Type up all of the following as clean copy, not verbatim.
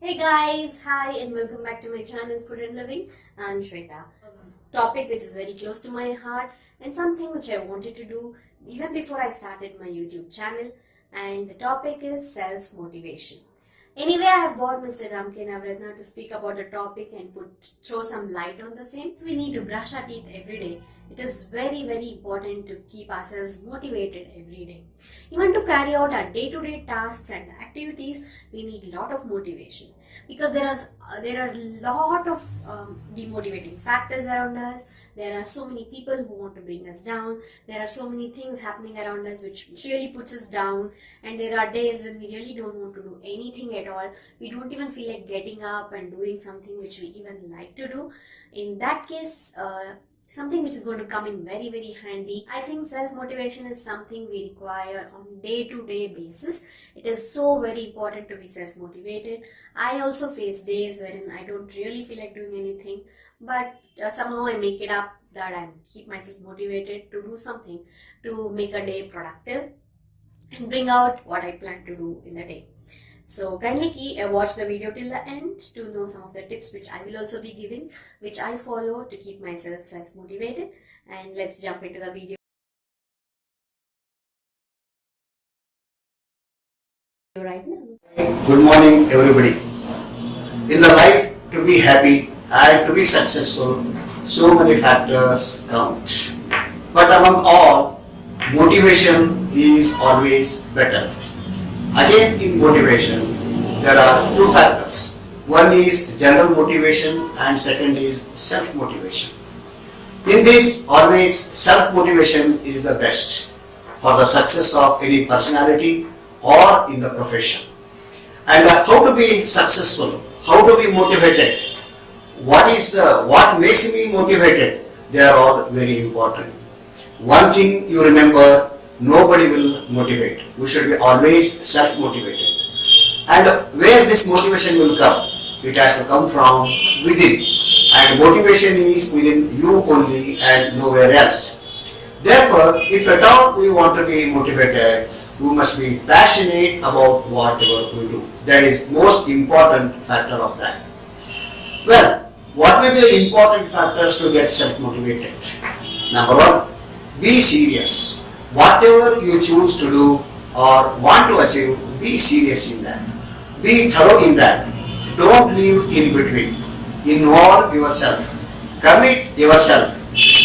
Hey guys, hi and welcome back to my channel Food and Living. I'm Shweta. A topic which is very close to my heart and something which I wanted to do even before I started my YouTube channel, and the topic is self-motivation. Anyway, I have brought Mr. Ramke Navratna to speak about the topic and throw some light on the same. We need to brush our teeth every day. It is very important to keep ourselves motivated every day. Even to carry out our day-to-day tasks and activities, we need a lot of motivation, because there are a lot of demotivating factors around us. There are so many people who want to bring us down. There are so many things happening around us which really puts us down, and there are days when we really don't want to do anything at all. We don't even feel like getting up and doing something which we even like to do. In that case, something which is going to come in very handy. I think self-motivation is something we require on day-to-day basis. It is so very important to be self-motivated. I also face days wherein I don't really feel like doing anything, but somehow I make it up that I keep myself motivated to do something to make a day productive and bring out what I plan to do in the day. So kindly watch the video till the end to know some of the tips which I will also be giving, which I follow to keep myself self-motivated. And let's jump into the video right now. Good morning everybody. In the life, to be happy and to be successful, so many factors count. But among all, motivation is always better. Again, in motivation, there are two factors. One is general motivation and second is self-motivation. In this, always self-motivation is the best for the success of any personality or in the profession. And how to be successful, how to be motivated, what makes me motivated, they are all very important. One thing you remember, nobody will motivate. We should be always self-motivated. And where this motivation will come? It has to come from within. And motivation is within you only and nowhere else. Therefore, if at all we want to be motivated, we must be passionate about whatever we do. That is most important factor of that. Well, what may be the important factors to get self-motivated? Number one, be serious. Whatever you choose to do or want to achieve, be serious in that. Be thorough in that. Don't live in between. Involve yourself. Commit yourself.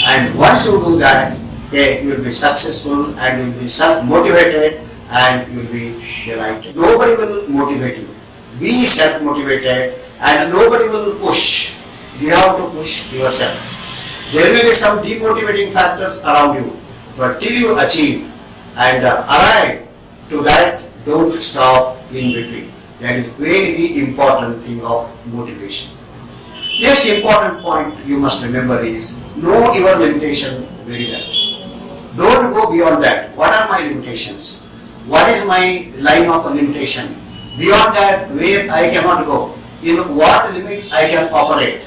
And once you do that, you will be successful and you will be self-motivated and you will be delighted. Nobody will motivate you. Be self-motivated and nobody will push. You have to push yourself. There may be some demotivating factors around you, but till you achieve and arrive to that, don't stop in between. That is very important thing of motivation. Next important point you must remember is know your limitation very well. Don't go beyond that. What are my limitations? What is my line of limitation? Beyond that, where I cannot go, in what limit I can operate.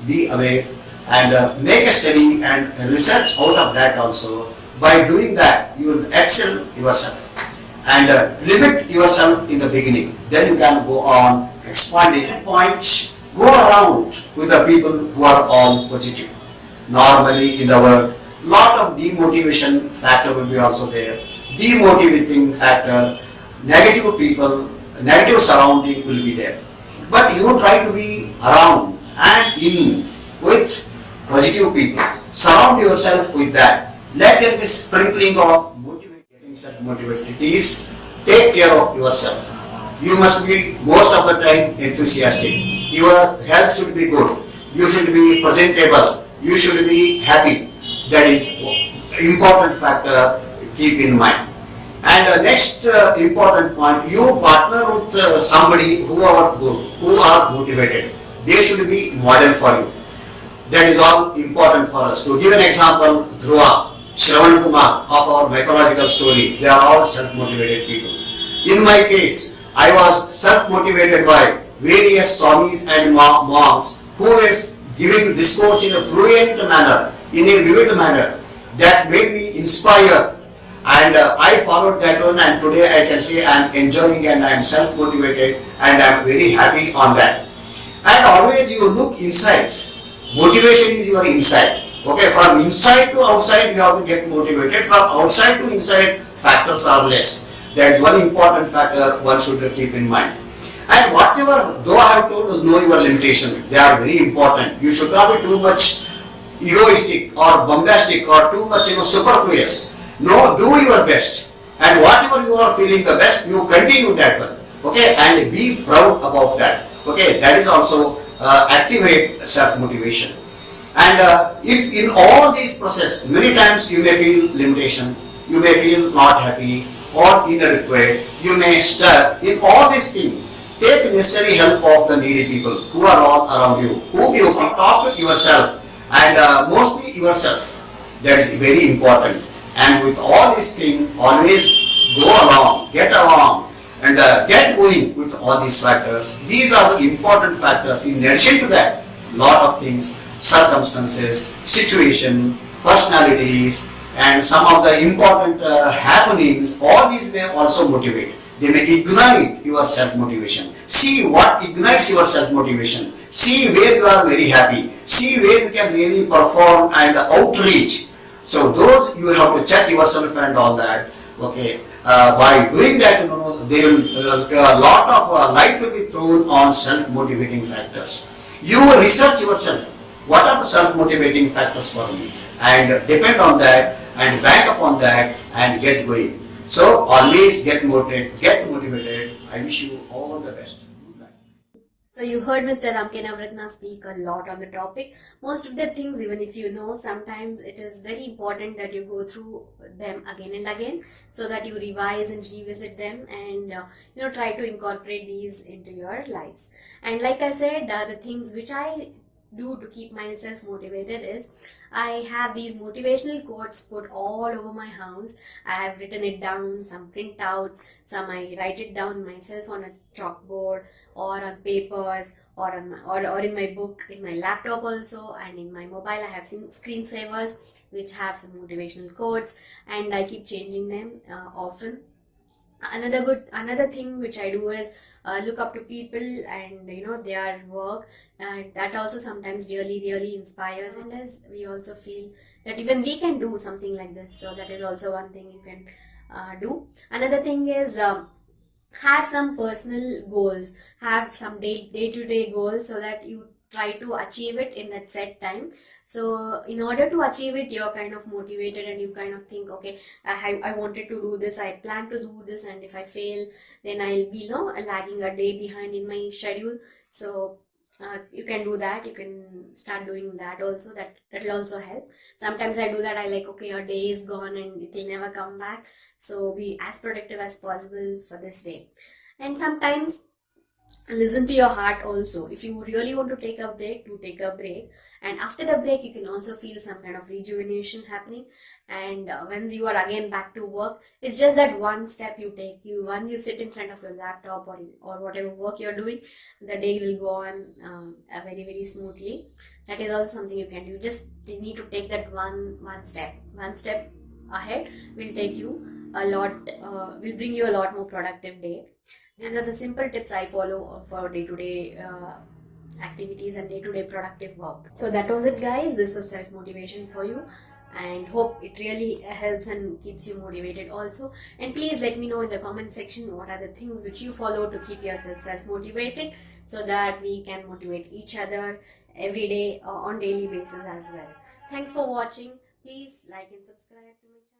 Be aware and make a study and research out of that also. By doing that, you will excel yourself and limit yourself in the beginning. Then you can go on expanding. Point, go around with the people who are all positive. Normally in the world, lot of demotivation factor will be also there. Demotivating factor, negative people, negative surrounding will be there. But you try to be around and in with positive people. Surround yourself with that. Let there be sprinkling of getting self-motivated. Is take care of yourself. You must be most of the time enthusiastic. Your health should be good. You should be presentable. You should be happy. That is important factor keep in mind. And next important point, you partner with somebody who are good, who are motivated. They should be model for you. That is all important for us. To give an example, Dhruva, Shravan Kumar of our mythological story, they are all self-motivated people. In my case, I was self-motivated by various swamis and monks who were giving discourse in a fluent manner, in a vivid manner, that made me inspired And I followed that one, and today I can say I am enjoying and I am self-motivated and I am very happy on that. And always you look inside. Motivation is your inside. Okay, from inside to outside you have to get motivated. From outside to inside, factors are less. That is one important factor one should keep in mind. And whatever, though I have told you, know your limitations, they are very important. You should not be too much egoistic or bombastic or too much superfluous. No, do your best. And whatever you are feeling the best, you continue that one. Okay, and be proud about that. Okay, that is also activate self-motivation. And if in all these process, many times you may feel limitation, you may feel not happy or inadequate, you may stuck in all these things. Take necessary help of the needy people who are all around you, who you talk to yourself and mostly yourself. That is very important. And with all these things, always go along, get along, and get going with all these factors. These are the important factors. In addition to that, lot of things, circumstances, situation, personalities, and some of the important happenings, all these may also motivate. They may ignite your self-motivation. See what ignites your self-motivation. See where you are very happy. See where you can really perform and outreach. So those you have to check yourself and all that. Okay. By doing that, there will a lot of light will be thrown on self-motivating factors. You research yourself. What are the self-motivating factors for me? And depend on that and bank upon that and get going. So always get motivated. I wish you all the best. Goodbye. So you heard Mr. Ramke Navratna speak a lot on the topic. Most of the things, even if you know, sometimes it is very important that you go through them again and again so that you revise and revisit them and try to incorporate these into your lives. And like I said, the things which I do to keep myself motivated is I have these motivational quotes put all over my house. I have written it down, some printouts, some I write it down myself on a chalkboard or on papers or in my book, in my laptop also, and in my mobile I have screensavers which have some motivational quotes, and I keep changing them often. Another thing which I do is look up to people and their work, and that also sometimes really inspires, and as we also feel that even we can do something like this. So that is also one thing you can do. Another thing is have some personal goals, have some day-to-day goals so that you try to achieve it in that set time. So in order to achieve it, you're kind of motivated and you kind of think, okay, I wanted to do this, I plan to do this, and if I fail, then I'll be lagging a day behind in my schedule. So you can do that. You can start doing that also. That will also help. Sometimes I do that. I like, okay, your day is gone and it will never come back. So be as productive as possible for this day. And sometimes listen to your heart also. If you really want to take a break, do take a break, and after the break you can also feel some kind of rejuvenation happening. And once you are again back to work, it's just that one step you take. Once you sit in front of your laptop or whatever work you're doing, the day will go on very smoothly. That is also something you can do. You need to take that one step ahead will take you a lot, will bring you a lot more productive day. These are the simple tips I follow for day-to-day activities and day-to-day productive work. So that was it, guys. This was self-motivation for you, and hope it really helps and keeps you motivated also. And please let me know in the comment section what are the things which you follow to keep yourself self-motivated, so that we can motivate each other every day on daily basis as well. Thanks for watching. Please like and subscribe to my channel.